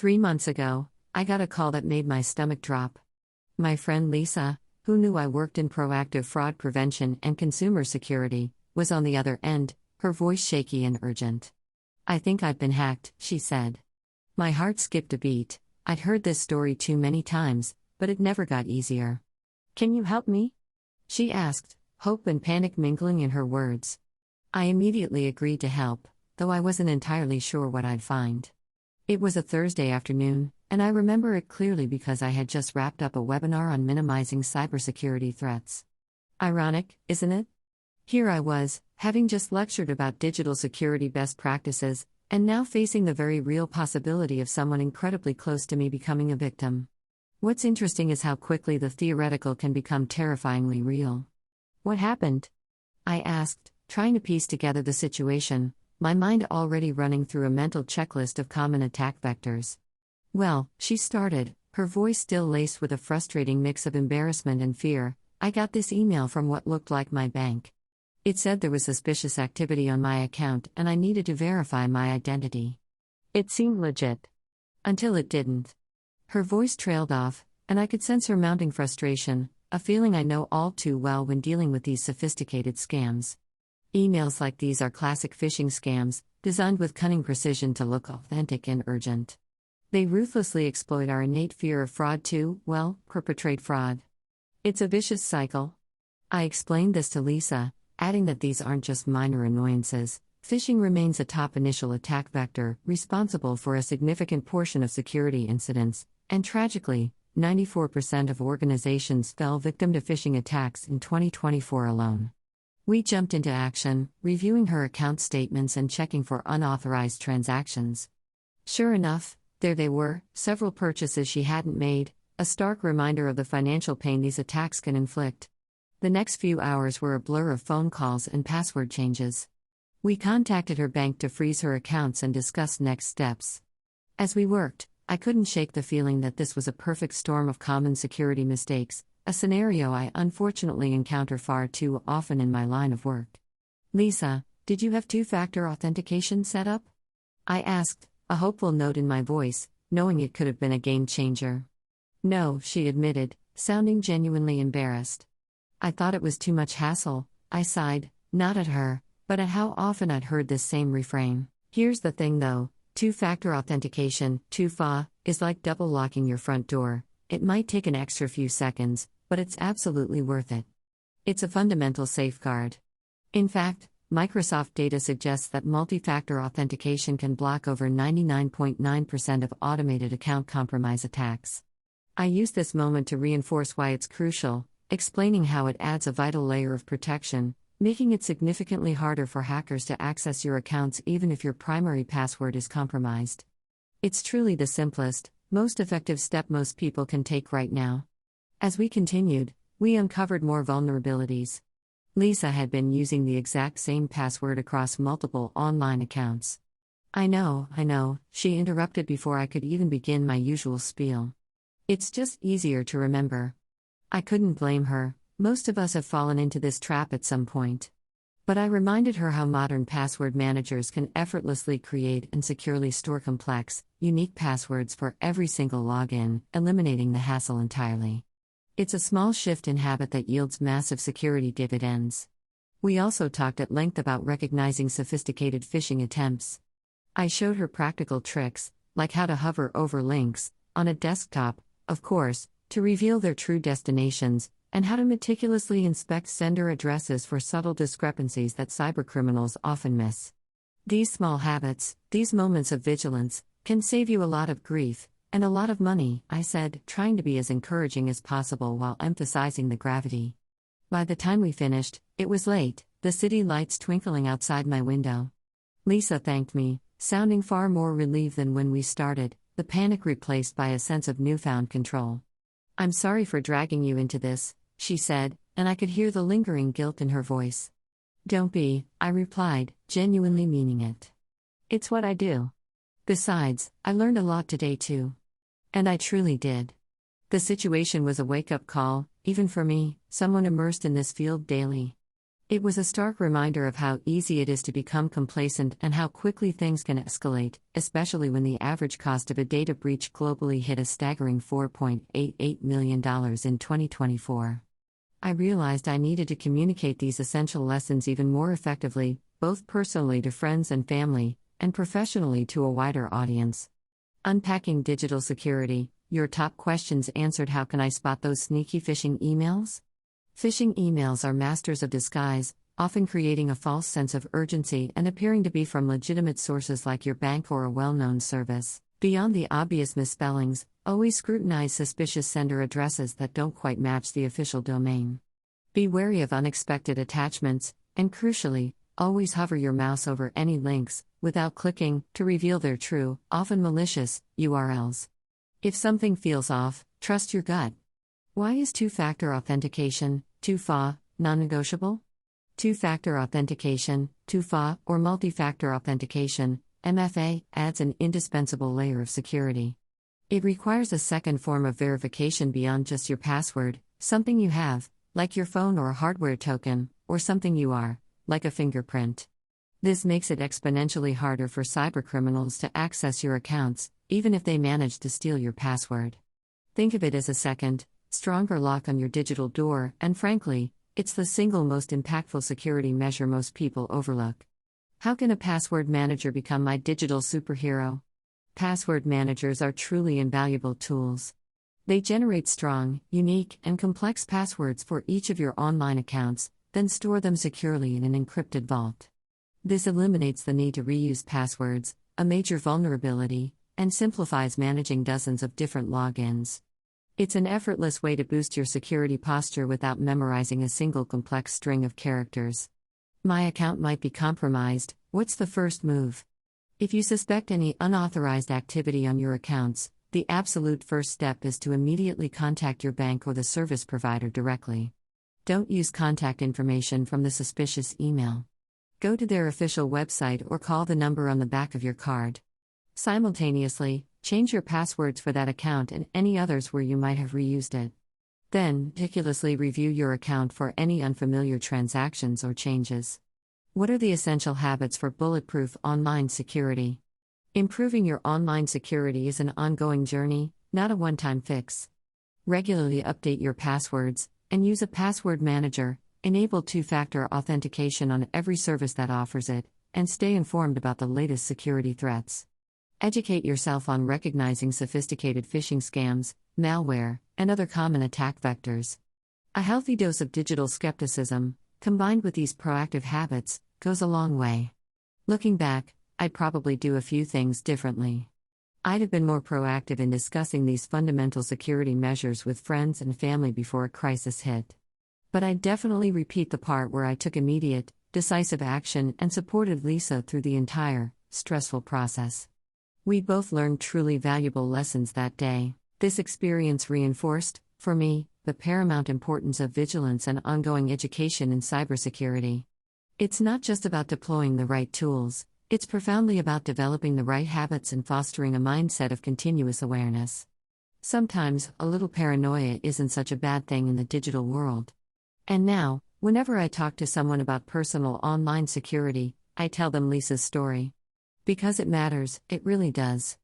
3 months ago, I got a call that made my stomach drop. My friend Lisa, who knew I worked in proactive fraud prevention and consumer security, was on the other end, her voice shaky and urgent. "I think I've been hacked," she said. My heart skipped a beat. I'd heard this story too many times, but it never got easier. "Can you help me?" she asked, hope and panic mingling in her words. I immediately agreed to help, though I wasn't entirely sure what I'd find. It was a Thursday afternoon, and I remember it clearly because I had just wrapped up a webinar on minimizing cybersecurity threats. Ironic, isn't it? Here I was, having just lectured about digital security best practices, and now facing the very real possibility of someone incredibly close to me becoming a victim. What's interesting is how quickly the theoretical can become terrifyingly real. "What happened?" I asked, trying to piece together the situation, my mind already running through a mental checklist of common attack vectors. "Well," she started, her voice still laced with a frustrating mix of embarrassment and fear, "I got this email from what looked like my bank. It said there was suspicious activity on my account and I needed to verify my identity. It seemed legit. Until it didn't." Her voice trailed off, and I could sense her mounting frustration, a feeling I know all too well when dealing with these sophisticated scams. Emails like these are classic phishing scams, designed with cunning precision to look authentic and urgent. They ruthlessly exploit our innate fear of fraud to, well, perpetrate fraud. It's a vicious cycle. I explained this to Lisa, adding that these aren't just minor annoyances. Phishing remains a top initial attack vector, responsible for a significant portion of security incidents, and tragically, 94% of organizations fell victim to phishing attacks in 2024 alone. We jumped into action, reviewing her account statements and checking for unauthorized transactions. Sure enough, there they were, several purchases she hadn't made, a stark reminder of the financial pain these attacks can inflict. The next few hours were a blur of phone calls and password changes. We contacted her bank to freeze her accounts and discussed next steps. As we worked, I couldn't shake the feeling that this was a perfect storm of common security mistakes, a scenario I unfortunately encounter far too often in my line of work. "Lisa, did you have two-factor authentication set up?" I asked, a hopeful note in my voice, knowing it could have been a game changer. "No," she admitted, sounding genuinely embarrassed. I thought it was too much hassle. I sighed, not at her, but at how often I'd heard this same refrain. Here's the thing though, two-factor authentication, 2FA, is like double locking your front door. It might take an extra few seconds, but it's absolutely worth it. It's a fundamental safeguard. In fact, Microsoft data suggests that multi-factor authentication can block over 99.9% of automated account compromise attacks. I use this moment to reinforce why it's crucial, explaining how it adds a vital layer of protection, making it significantly harder for hackers to access your accounts even if your primary password is compromised. It's truly the simplest, most effective step most people can take right now. As we continued, we uncovered more vulnerabilities. Lisa had been using the exact same password across multiple online accounts. I know, she interrupted before I could even begin my usual spiel. "It's just easier to remember." I couldn't blame her, most of us have fallen into this trap at some point. But I reminded her how modern password managers can effortlessly create and securely store complex, unique passwords for every single login, eliminating the hassle entirely. It's a small shift in habit that yields massive security dividends. We also talked at length about recognizing sophisticated phishing attempts. I showed her practical tricks, like how to hover over links, on a desktop, of course, to reveal their true destinations, and how to meticulously inspect sender addresses for subtle discrepancies that cybercriminals often miss. These small habits, these moments of vigilance, can save you a lot of grief, and a lot of money, I said, trying to be as encouraging as possible while emphasizing the gravity. By the time we finished, it was late, the city lights twinkling outside my window. Lisa thanked me, sounding far more relieved than when we started, the panic replaced by a sense of newfound control. "I'm sorry for dragging you into this," she said, and I could hear the lingering guilt in her voice. "Don't be," I replied, genuinely meaning it. "It's what I do. Besides, I learned a lot today too." And I truly did. The situation was a wake-up call, even for me, someone immersed in this field daily. It was a stark reminder of how easy it is to become complacent and how quickly things can escalate, especially when the average cost of a data breach globally hit a staggering $4.88 million in 2024. I realized I needed to communicate these essential lessons even more effectively, both personally to friends and family, and professionally to a wider audience. Unpacking digital security, your top questions answered. How can I spot those sneaky phishing emails? Phishing emails are masters of disguise, often creating a false sense of urgency and appearing to be from legitimate sources like your bank or a well-known service. Beyond the obvious misspellings, always scrutinize suspicious sender addresses that don't quite match the official domain. Be wary of unexpected attachments, and crucially, always hover your mouse over any links, without clicking, to reveal their true, often malicious, URLs. If something feels off, trust your gut. Why is two-factor authentication, 2FA, non-negotiable? Two-factor authentication, 2FA, or multi-factor authentication, MFA, adds an indispensable layer of security. It requires a second form of verification beyond just your password, something you have, like your phone or a hardware token, or something you are, like a fingerprint. This makes it exponentially harder for cybercriminals to access your accounts, even if they manage to steal your password. Think of it as a second, stronger lock on your digital door, and frankly, it's the single most impactful security measure most people overlook. How can a password manager become my digital superhero? Password managers are truly invaluable tools. They generate strong, unique, and complex passwords for each of your online accounts, then store them securely in an encrypted vault. This eliminates the need to reuse passwords, a major vulnerability, and simplifies managing dozens of different logins. It's an effortless way to boost your security posture without memorizing a single complex string of characters. My account might be compromised. What's the first move? If you suspect any unauthorized activity on your accounts, the absolute first step is to immediately contact your bank or the service provider directly. Don't use contact information from the suspicious email. Go to their official website or call the number on the back of your card. Simultaneously, change your passwords for that account and any others where you might have reused it. Then, meticulously review your account for any unfamiliar transactions or changes. What are the essential habits for bulletproof online security? Improving your online security is an ongoing journey, not a one-time fix. Regularly update your passwords, and use a password manager, enable two-factor authentication on every service that offers it, and stay informed about the latest security threats. Educate yourself on recognizing sophisticated phishing scams, malware, and other common attack vectors. A healthy dose of digital skepticism, combined with these proactive habits, goes a long way. Looking back, I'd probably do a few things differently. I'd have been more proactive in discussing these fundamental security measures with friends and family before a crisis hit. But I'd definitely repeat the part where I took immediate, decisive action and supported Lisa through the entire, stressful process. We both learned truly valuable lessons that day. This experience reinforced, for me, the paramount importance of vigilance and ongoing education in cybersecurity. It's not just about deploying the right tools, it's profoundly about developing the right habits and fostering a mindset of continuous awareness. Sometimes, a little paranoia isn't such a bad thing in the digital world. And now, whenever I talk to someone about personal online security, I tell them Lisa's story. Because it matters, it really does.